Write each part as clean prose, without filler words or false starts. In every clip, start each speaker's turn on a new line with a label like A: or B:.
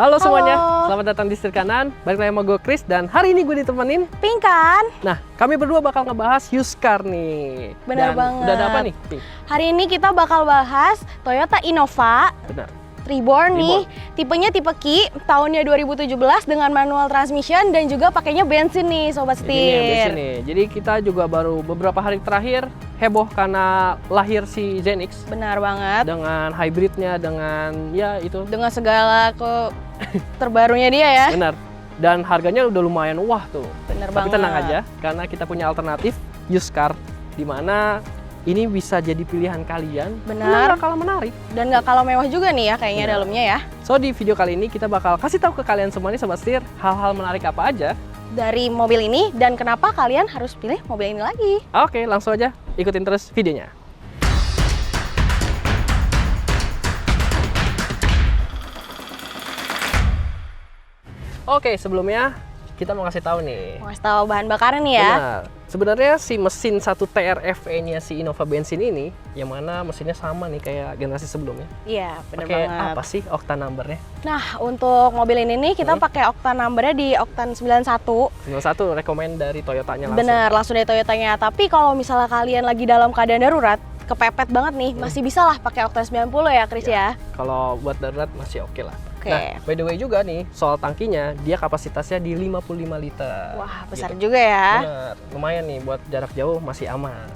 A: Halo semuanya, selamat datang di setir kanan. Balik lagi sama gue Chris dan hari ini gue ditemenin
B: Pink kan?
A: Nah, kami berdua bakal ngebahas used car nih.
B: Bener
A: Dan
B: banget.
A: Udah ada apa nih, Pink?
B: Hari ini kita bakal bahas Toyota Innova
A: Benar.
B: Reborn nih. Tipenya tipe Ki, tahunnya 2017 dengan manual transmission dan juga pakainya bensin nih Sobat
A: Jadi ini yang
B: Setir.
A: basic nih. Jadi kita juga baru beberapa hari terakhir heboh karena lahir si Zenix
B: Benar banget.
A: dengan hybridnya, dengan ya itu.
B: Dengan segala terbarunya dia ya.
A: Benar. Dan harganya udah lumayan wah tuh.
B: Bener
A: Tapi
B: banget.
A: tenang aja, karena kita punya alternatif used car di mana ini bisa jadi pilihan kalian.
B: Benar.
A: Nggak kalah menarik.
B: Dan nggak kalah mewah juga nih ya kayaknya
A: Benar.
B: dalamnya ya.
A: So di video kali ini kita bakal kasih tahu ke kalian semua nih Sobat Setir hal-hal menarik apa aja.
B: Dari mobil ini dan kenapa kalian harus pilih mobil ini lagi.
A: Oke, langsung aja ikutin terus videonya. Oke, sebelumnya kita mau kasih tahu nih.
B: Mau kasih tahu bahan bakarnya nih ya.
A: Benar. Sebenarnya si mesin 1 TRFE-nya si Innova bensin ini, yang mana mesinnya sama nih kayak generasi sebelumnya.
B: Iya, bener
A: Pakai
B: banget.
A: apa sih oktan numbernya?
B: Nah, untuk mobil ini nih kita pakai oktan numbernya di oktan 91.
A: 91 rekomend dari Toyotanya langsung.
B: Bener, langsung dari Toyotanya. Tapi kalau misalnya kalian lagi dalam keadaan darurat, kepepet banget nih, masih bisa lah pakai oktan 90 ya, Chris ya.
A: Kalau buat darurat masih oke lah.
B: Oke.
A: Nah, by the way juga nih, soal tangkinya, dia kapasitasnya di 55 liter.
B: Wah, besar
A: Gitu.
B: juga ya.
A: Bener, lumayan nih buat jarak jauh masih aman.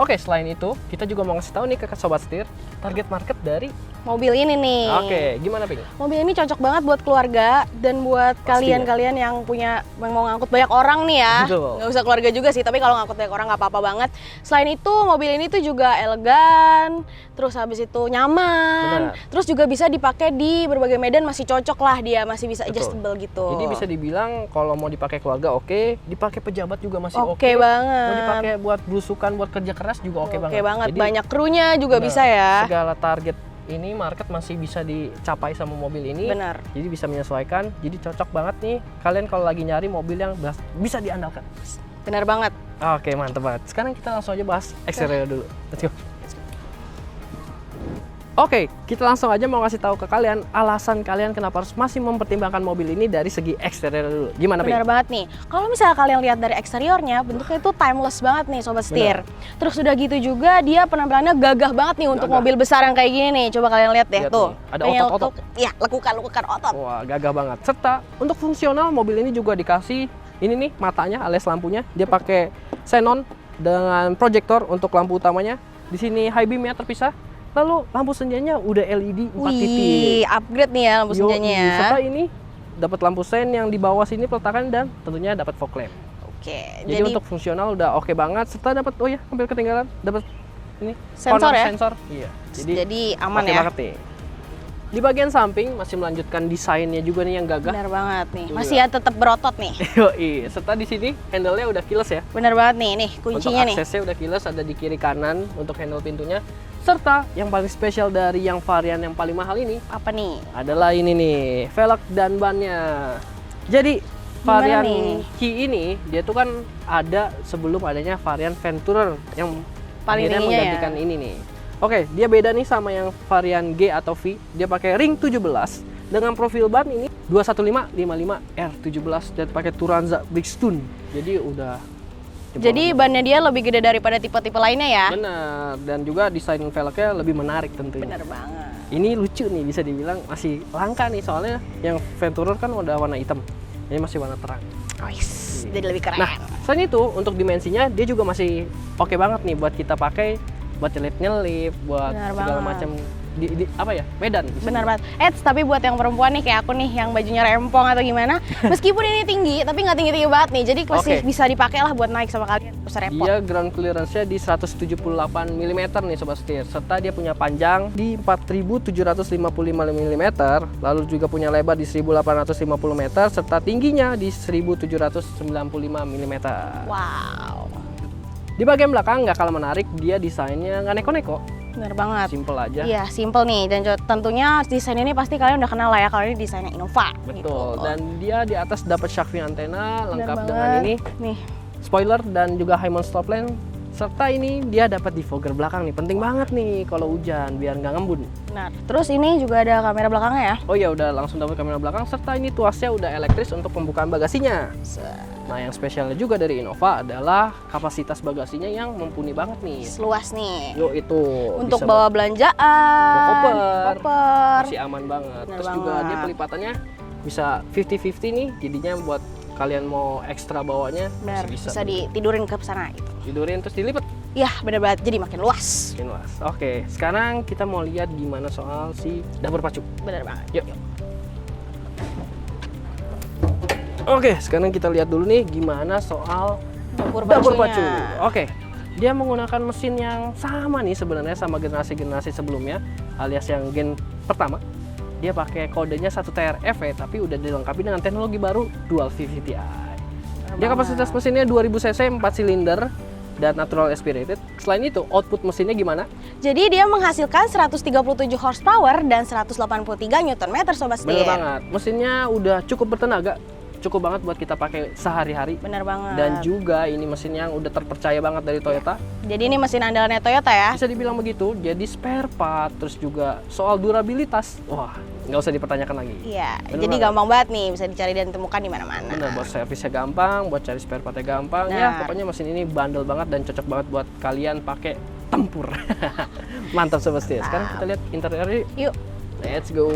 A: Oke, selain itu, kita juga mau ngasih tahu nih ke Sobat Setir, target market dari
B: Mobil ini nih.
A: Oke, gimana Ping?
B: Mobil ini cocok banget buat keluarga dan buat
A: Pastinya.
B: kalian-kalian yang mau ngangkut banyak orang nih ya.
A: Betul.
B: Nggak usah keluarga juga sih, tapi kalau ngangkut banyak orang nggak apa-apa banget. Selain itu, mobil ini tuh juga elegan, terus habis itu nyaman,
A: Benar.
B: terus juga bisa dipakai di berbagai medan, masih cocok lah dia, masih bisa
A: Betul.
B: adjustable gitu.
A: Jadi bisa dibilang kalau mau dipakai keluarga oke, dipakai pejabat juga masih oke.
B: Oke banget.
A: Mau dipakai buat belusukan, buat kerja keras juga oke banget. Jadi,
B: Banyak krunya juga
A: benar,
B: bisa ya.
A: Segala target ini market masih bisa dicapai sama mobil ini.
B: Benar.
A: Jadi bisa menyesuaikan. Jadi cocok banget nih kalian kalau lagi nyari mobil yang bisa diandalkan.
B: Benar banget.
A: Oke, mantep banget. Sekarang kita langsung aja bahas eksterior dulu. Let's go. Oke, kita langsung aja mau ngasih tahu ke kalian alasan kalian kenapa harus masih mempertimbangkan mobil ini dari segi eksterior dulu. Gimana, Pi?
B: Benar banget nih. Kalau misalnya kalian lihat dari eksteriornya, bentuknya itu timeless banget nih Sobat Setir. Terus udah gitu juga dia penampilannya gagah banget nih untuk
A: Gagah.
B: mobil besar yang kayak gini nih. Coba kalian lihat deh
A: Lihat
B: tuh.
A: nih, ada
B: Kayaknya
A: otot-otot.
B: Iya, lekukan otot.
A: Wah, gagah banget. Serta untuk fungsional mobil ini juga dikasih ini nih matanya alias lampunya. Dia pakai xenon dengan proyektor untuk lampu utamanya. Di sini high beam-nya terpisah. Lalu lampu senjanya udah LED 4 titik.
B: Wih, upgrade nih ya lampu senjanya ya.
A: Serta ini dapat lampu sen yang di bawah sini peletakan dan tentunya dapat fog lamp.
B: Oke,
A: Jadi untuk fungsional udah oke banget. Serta dapat hampir ketinggalan dapat ini
B: Sensor
A: corner
B: ya?
A: sensor. Iya.
B: jadi aman
A: oke
B: ya.
A: banget nih. Di bagian samping masih melanjutkan desainnya juga nih yang gagah.
B: Benar banget nih.
A: Tuh,
B: Masih
A: ya.
B: ya tetap berotot nih.
A: Yoi, serta di sini handle-nya udah keyless ya.
B: Benar banget nih kuncinya
A: Untuk
B: nih.
A: aksesnya udah keyless, ada di kiri kanan untuk handle pintunya. Serta yang paling spesial dari yang varian yang paling mahal ini
B: Apa nih?
A: adalah ini nih, velg dan bannya. Jadi
B: Gimana
A: varian
B: nih?
A: Ki ini dia tuh kan ada sebelum adanya varian Venturer yang
B: Paling
A: akhirnya
B: tingginya ya.
A: menggantikan ini nih. Oke, dia beda nih sama yang varian G atau V. Dia pakai ring 17 dengan profil ban ini 215 R17 dan pakai Turanza Bridgestone. Jadi udah jempol
B: Jadi
A: banget.
B: bannya dia lebih gede daripada tipe-tipe lainnya ya.
A: Benar, dan juga desain velgnya lebih menarik tentunya.
B: Benar banget.
A: Ini lucu nih, bisa dibilang masih langka nih soalnya yang Venturer kan udah warna hitam. Ini masih warna terang.
B: Wis, jadi lebih keren.
A: Nah, selain itu untuk dimensinya dia juga masih oke banget nih buat kita pakai buat nyelip-nyelip, buat
B: Benar
A: segala
B: banget.
A: macam di apa ya? Medan.
B: Benar banget. Tapi buat yang perempuan nih kayak aku nih yang bajunya rempong atau gimana, meskipun ini tinggi tapi nggak tinggi-tinggi banget nih. Jadi masih
A: Oke.
B: bisa dipakai lah buat naik sama kalian. Terus repot.
A: Dia ground clearance-nya di 178 mm nih Sobat Setir. Serta dia punya panjang di 4755 mm, lalu juga punya lebar di 1850 meter, serta tingginya di 1795 mm.
B: Wow.
A: Di bagian belakang nggak kalah menarik, dia desainnya nggak neko-neko,
B: Benar banget.
A: simple aja.
B: Iya, simple nih dan tentunya desain ini pasti kalian udah kenal lah ya kalau ini desainnya Innova.
A: Betul,
B: gitu.
A: dan dia di atas dapat shark fin antena
B: Benar
A: lengkap
B: banget.
A: dengan ini
B: Nih,
A: spoiler dan juga high mount stop lamp Serta ini dia dapat defogger belakang nih, penting banget nih kalau hujan biar nggak ngembun.
B: Nah, terus ini juga ada kamera belakangnya ya.
A: Oh ya udah langsung dapat kamera belakang, serta ini tuasnya udah elektris untuk pembukaan bagasinya. Nah yang spesialnya juga dari Innova adalah kapasitas bagasinya yang mumpuni banget nih.
B: Luas nih.
A: Yuk itu
B: Untuk
A: bisa
B: bawa belanjaan,
A: koper.
B: koper.
A: masih aman banget.
B: Bener
A: Terus juga
B: banget.
A: dia pelipatannya bisa 50-50 nih, jadinya buat kalian mau ekstra bawanya
B: Bener,
A: masih
B: bisa ditidurin ke sana gitu.
A: tidurin terus dilipat.
B: Ya, bener banget. Jadi makin luas.
A: Makin luas. Oke, sekarang kita mau lihat gimana soal si dapur pacu.
B: Bener banget.
A: Yuk. Oke, sekarang kita lihat dulu nih gimana soal
B: Dapur
A: dapur pacu.
B: pacunya.
A: Oke, dia menggunakan mesin yang sama nih sebenarnya sama generasi-generasi sebelumnya, alias yang gen pertama. Dia pakai kodenya 1TRF tapi udah dilengkapi dengan teknologi baru Dual VVT-i. Dia kapasitas mesinnya 2000 cc 4 silinder dan natural aspirated. Selain itu, output mesinnya gimana?
B: Jadi dia menghasilkan 137 horsepower dan 183 Nm Sobat
A: Bener
B: Setir.
A: banget. Mesinnya udah cukup bertenaga, cukup banget buat kita pakai sehari-hari.
B: Bener banget.
A: Dan juga ini mesin yang udah terpercaya banget dari Toyota.
B: Jadi ini mesin andalannya Toyota ya.
A: Bisa dibilang begitu. Jadi spare part, terus juga soal durabilitas, wah nggak usah dipertanyakan lagi.
B: Iya,
A: Bener
B: jadi
A: banget.
B: gampang banget nih, bisa dicari dan ditemukan di mana-mana.
A: Bener, buat servisnya gampang, buat cari spare partnya gampang. Ya
B: Nah.
A: pokoknya mesin ini bandel banget dan cocok banget buat kalian pakai tempur. Mantap Sobat Setir. Sekarang kita lihat interiornya.
B: Yuk.
A: Let's go.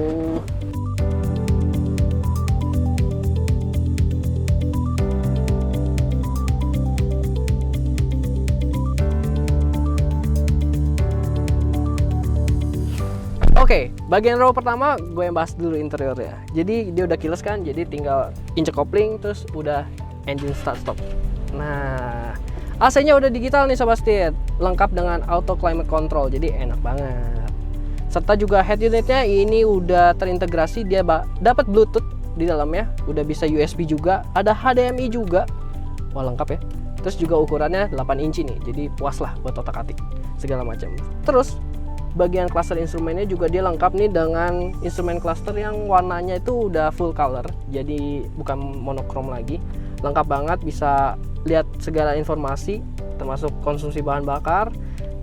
A: Oke, bagian row pertama gue yang bahas dulu interiornya. Jadi dia udah keyless kan, jadi tinggal injek kopling terus udah engine start stop. Nah, AC-nya udah digital nih Sobat Setir, lengkap dengan auto climate control, jadi enak banget. Serta juga head unitnya ini udah terintegrasi, dia dapat Bluetooth di dalamnya, udah bisa USB juga, ada HDMI juga. Wah lengkap ya. Terus juga ukurannya 8 inci nih, jadi puas lah buat otak-atik segala macam. Terus bagian cluster instrumennya juga dia lengkap nih dengan instrumen cluster yang warnanya itu udah full color, jadi bukan monokrom lagi. Lengkap banget, bisa lihat segala informasi termasuk konsumsi bahan bakar.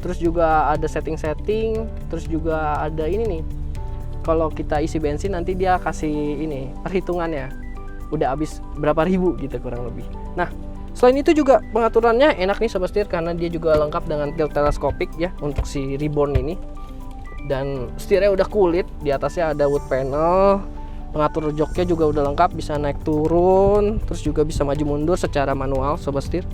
A: Terus juga ada setting-setting, terus juga ada ini nih, kalau kita isi bensin nanti dia kasih ini perhitungannya udah habis berapa ribu gitu kurang lebih. Nah selain itu juga pengaturannya enak nih Sobat Setir, karena dia juga lengkap dengan tilt teleskopik ya untuk si Reborn ini. Dan setirnya udah kulit, di atasnya ada wood panel, pengatur joknya juga udah lengkap, bisa naik turun, terus juga bisa maju mundur secara manual Sobat Setir.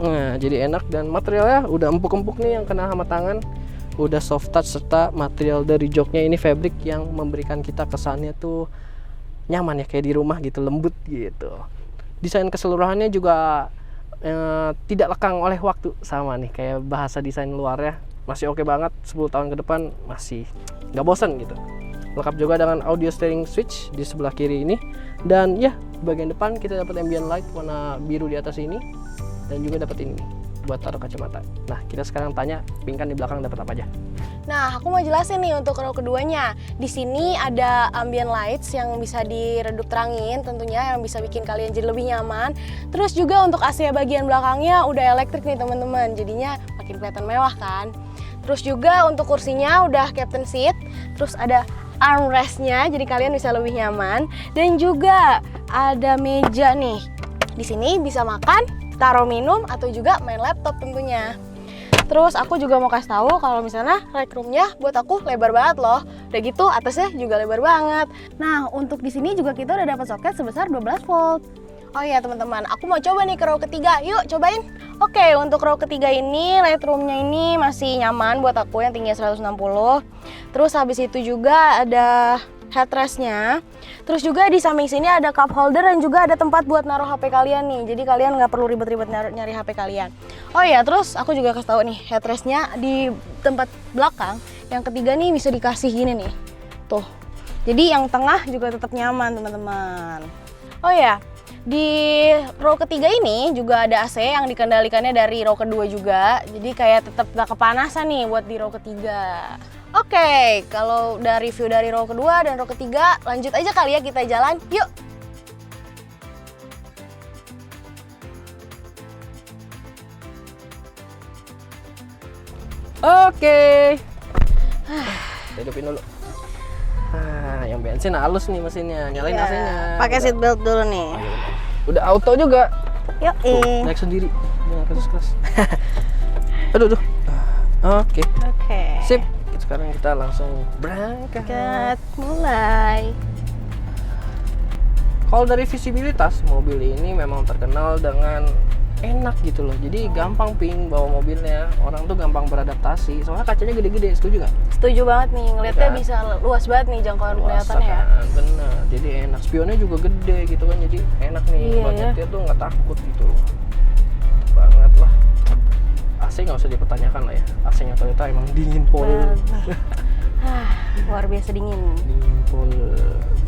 A: Nah jadi enak, dan materialnya udah empuk-empuk nih yang kena sama tangan, udah soft touch, serta material dari joknya ini fabric yang memberikan kita kesannya tuh nyaman ya, kayak di rumah gitu, lembut gitu. Desain keseluruhannya juga tidak lekang oleh waktu, sama nih kayak bahasa desain luarnya masih oke banget, 10 tahun ke depan masih nggak bosan gitu. Lengkap juga dengan audio steering switch di sebelah kiri ini, dan ya bagian depan kita dapat ambient light warna biru di atas ini, dan juga dapat ini buat taruh kacamata. Nah kita sekarang tanya Pinkan di belakang dapat apa aja.
B: Nah, aku mau jelasin nih untuk row keduanya. Di sini ada ambient lights yang bisa diredup terangin tentunya, yang bisa bikin kalian jadi lebih nyaman. Terus juga untuk AC bagian belakangnya udah elektrik nih teman-teman, jadinya makin kelihatan mewah kan. Terus juga untuk kursinya udah captain seat, terus ada armrestnya jadi kalian bisa lebih nyaman, dan juga ada meja nih. Di sini bisa makan, taruh minum, atau juga main laptop tentunya. Terus aku juga mau kasih tahu kalau misalnya rec roomnya buat aku lebar banget loh. Udah gitu atasnya juga lebar banget. Nah untuk di sini juga kita udah dapat soket sebesar 12 volt. Oh iya teman-teman, aku mau coba nih ke row ketiga. Yuk cobain. Oke, untuk row ketiga ini light roomnya ini masih nyaman buat aku yang tingginya 160. Terus habis itu juga ada headrestnya. Terus juga di samping sini ada cup holder dan juga ada tempat buat naruh HP kalian nih. Jadi kalian nggak perlu ribet-ribet nyari HP kalian. Oh iya, terus aku juga kasih tahu nih headrestnya di tempat belakang. Yang ketiga nih bisa dikasih gini nih. Tuh. Jadi yang tengah juga tetap nyaman teman-teman. Oh iya, di row ketiga ini juga ada AC yang dikendalikannya dari row kedua juga. Jadi kayak tetap gak kepanasan nih buat di row ketiga. Oke, kalau udah review dari row kedua dan row ketiga, lanjut aja kali ya kita jalan. Yuk!
A: Oke. Kita hidupin dulu. Nah, yang bensin halus nih mesinnya. Nyalain
B: Iya,
A: AC-nya.
B: pakai seat belt dulu nih.
A: Oh, iya bener. Udah auto juga.
B: Yuk,
A: Naik sendiri. Jangan keras-keras. Aduh. Oke.
B: Oke.
A: Sip. Sekarang kita langsung berangkat.
B: Mulai.
A: Kalau dari visibilitas, mobil ini memang terkenal dengan enak gitu loh. Jadi gampang ping bawa mobilnya. Orang tuh gampang beradaptasi. Soalnya kacanya gede-gede, setuju nggak?
B: Setuju banget nih, ngeliatnya
A: Kan?
B: bisa luas banget nih jangkauan
A: Luas
B: penglihatannya ya.
A: kan, bener. Jadi enak. Spionnya juga gede gitu kan. Jadi enak nih.
B: Iya,
A: Buat
B: ya.
A: nyetir tuh nggak takut gitu. Banget lah. AC nggak usah dipertanyakan lah ya. AC-nya Toyota emang dingin pol.
B: Luar biasa dingin.
A: Dingin pol.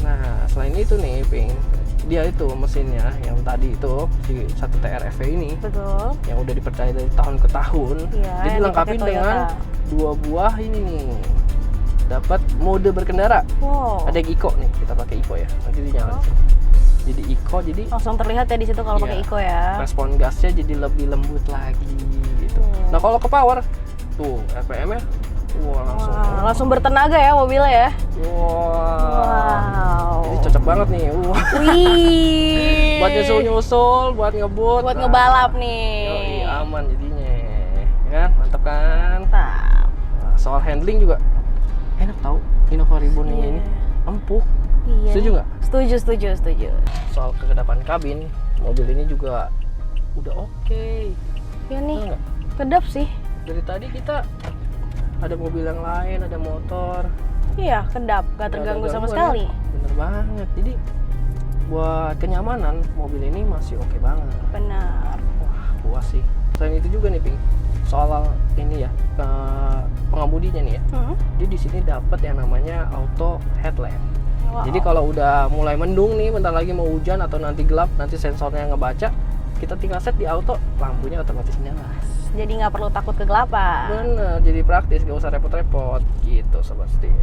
A: Nah, selain itu nih, Ping, dia itu mesinnya yang tadi itu si 1 TRV ini
B: Betul.
A: yang udah dipercaya dari tahun ke tahun.
B: Iya,
A: Jadi
B: yang
A: dilengkapi
B: dipakai
A: dengan
B: Toyota.
A: 2 buah ini nih. Dapat mode berkendara.
B: Wow.
A: Ada yang Eco nih, kita pakai Eco ya. Nanti dinyalain.
B: Oh.
A: Jadi Eco, jadi
B: Langsung terlihat ya di situ kalau
A: Iya.
B: pakai Eco ya.
A: respon gasnya jadi lebih lembut lagi gitu. Nah, kalau ke power tuh RPM-nya langsung.
B: Wah, langsung bertenaga ya mobilnya ya.
A: Wow. Jadi cocok banget nih.
B: Wih.
A: Buat nyusul-nyusul, buat ngebut.
B: Buat
A: Nah,
B: ngebalap nih.
A: yoi, aman jadinya. Ya kan? Mantap kan?
B: Mantap.
A: Nah, soal handling juga enak tau. Innova Reborn yang
B: Iya.
A: ini empuk.
B: Iya.
A: Setuju nggak?
B: Setuju.
A: Soal kekedapan kabin, mobil ini juga udah oke.
B: Ya nih,
A: Betul nggak?
B: kedap sih.
A: Dari tadi kita ada mobil yang lain, ada motor.
B: Iya, kedap, gak
A: Nggak
B: terganggu
A: ada
B: sama
A: gangguan
B: sekali.
A: ya. Bener banget. Jadi buat kenyamanan mobil ini masih oke banget.
B: Benar.
A: Wah, puas sih. Selain itu juga nih, Ping, soal ini ya, ke pengemudinya nih ya. Dia di sini dapat yang namanya auto headlamp.
B: Wow.
A: Jadi kalau udah mulai mendung nih, bentar lagi mau hujan atau nanti gelap, nanti sensornya ngebaca, kita tinggal set di auto, lampunya otomatis nyala.
B: Jadi nggak perlu takut kegelapan.
A: Bener, jadi praktis, gak usah repot-repot gitu Sobat Setir.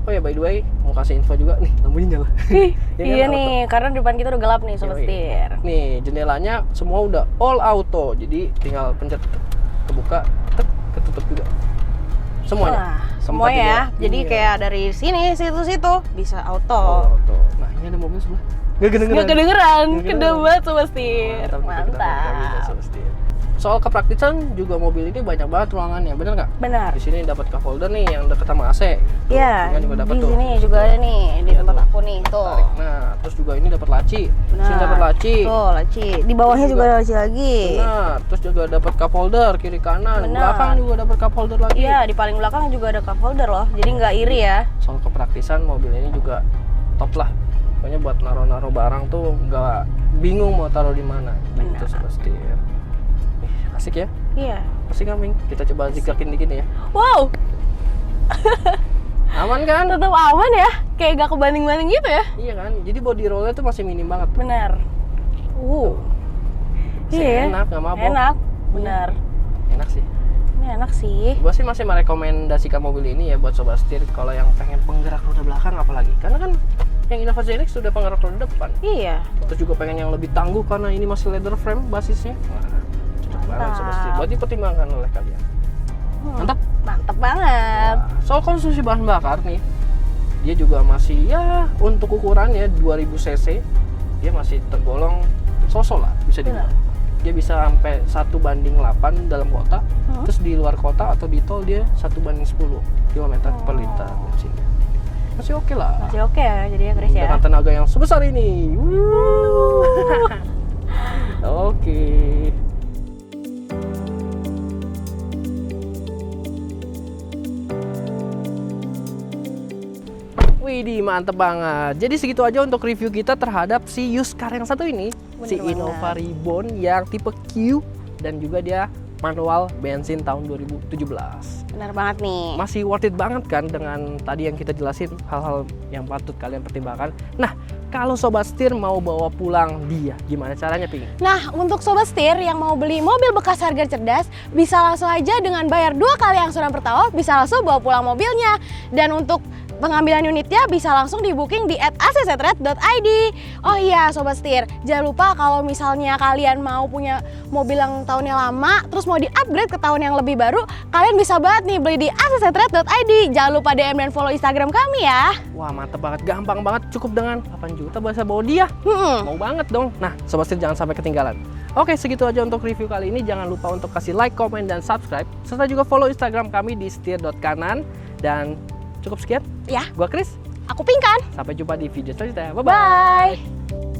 A: Oh ya, by the way, mau kasih info juga nih, lampunya nyala. Ini
B: Iya
A: kan
B: nih, karena di depan kita udah gelap nih Sobat
A: Yoi.
B: Setir.
A: Nih, jendelanya semua udah all auto, jadi tinggal pencet kebuka, ketutup juga. Semuanya.
B: Wah,
A: Tempat
B: semuanya ya.
A: juga.
B: Jadi
A: Iya.
B: kayak dari sini, situ bisa auto.
A: All auto. Nah, ini ada mobil sebelah. Gak kedengeran.
B: Nggak kedengeran,
A: Nggak
B: kedap
A: kedengeran.
B: banget Sobat Setir.
A: Mantap.
B: Mantap.
A: Soal kepraktisan juga mobil ini banyak banget ruangannya, bener nggak?
B: Benar.
A: Di sini dapat cup holder nih yang dekat sama AC. Tuh,
B: Iya,
A: ini juga dapat
B: di
A: tuh.
B: sini juga ada nih di
A: Iya,
B: tempat
A: tuh.
B: aku nih, tuh.
A: Tarik. Nah, terus juga ini dapat laci.
B: Benar.
A: Sini dapat laci.
B: Tuh, laci. Di bawahnya
A: Terus
B: juga
A: juga-
B: ada laci lagi.
A: Benar. Terus juga dapat cup holder kiri kanan.
B: Benar.
A: Belakang juga dapat cup holder lagi.
B: Iya, di paling belakang juga ada cup holder loh. Jadi nggak iri ya.
A: Soal kepraktisan mobil ini juga top lah. Pokoknya buat naruh-naruh barang tuh nggak bingung mau taruh di mana. Gitu
B: Benar.
A: pasti. Asik ya?
B: Iya.
A: Asik kan, Ming? Kita coba zigzagin dikit ya.
B: Wow,
A: Aman kan?
B: tetap aman ya. Kayak gak kebanding-banding gitu ya.
A: Iya kan? Jadi body rollnya tuh masih minim banget.
B: Benar.
A: Masih
B: Iya.
A: enak, nggak mabok.
B: Enak. Benar.
A: Enak sih.
B: Ini enak sih.
A: Gue sih masih merekomendasikan mobil ini ya buat Sobat Setir kalau yang pengen penggerak roda belakang apalagi. Karena kan yang Innova ZX sudah penggerak roda depan.
B: Iya.
A: Terus juga pengen yang lebih tangguh karena ini masih leather frame basisnya. Wah, cocok banget Sobat Setir. Buat dipertimbangkan oleh kalian. Mantap.
B: Mantap banget.
A: Nah, soal konsumsi bahan bakar nih, dia juga masih ya untuk ukurannya 2000 cc, dia masih tergolong sosok lah bisa dibilang. Dia bisa sampai 1:8 dalam kota, terus di luar kota atau di tol dia 1:10 km per liter bensinnya. Masih oke lah.
B: Masih oke ya jadinya Chris ya.
A: Dengan tenaga yang sebesar ini. Oke. Widih, mantep banget. Jadi segitu aja untuk review kita terhadap si used car yang satu ini, si
B: Bener
A: Innova
B: banget.
A: Reborn yang tipe Q dan juga dia manual bensin tahun 2017.
B: Benar banget nih.
A: Masih worth it banget kan dengan tadi yang kita jelasin hal-hal yang patut kalian pertimbangkan. Nah, kalau Sobat Setir mau bawa pulang dia, gimana caranya, Ping?
B: Nah, untuk Sobat Setir yang mau beli mobil bekas harga cerdas, bisa langsung aja dengan bayar 2 kali angsuran pertama, bisa langsung bawa pulang mobilnya. Dan untuk pengambilan unitnya bisa langsung di booking di @aczetred.id. Oh iya Sobat Setir, jangan lupa kalau misalnya kalian mau punya mobil yang tahunnya lama, terus mau di-upgrade ke tahun yang lebih baru, kalian bisa banget nih beli di aczetred.id. Jangan lupa DM dan follow Instagram kami ya.
A: Wah mantep banget, gampang banget, cukup dengan 8 juta bahasa body ya. Mau banget dong. Nah Sobat Setir jangan sampai ketinggalan. Oke, segitu aja untuk review kali ini. Jangan lupa untuk kasih like, komen, dan subscribe, serta juga follow Instagram kami di setir.kanan. Dan cukup sekian.
B: Ya,
A: Gua Chris.
B: aku Pinkan.
A: Sampai jumpa di video selanjutnya. Bye-bye.
B: Bye.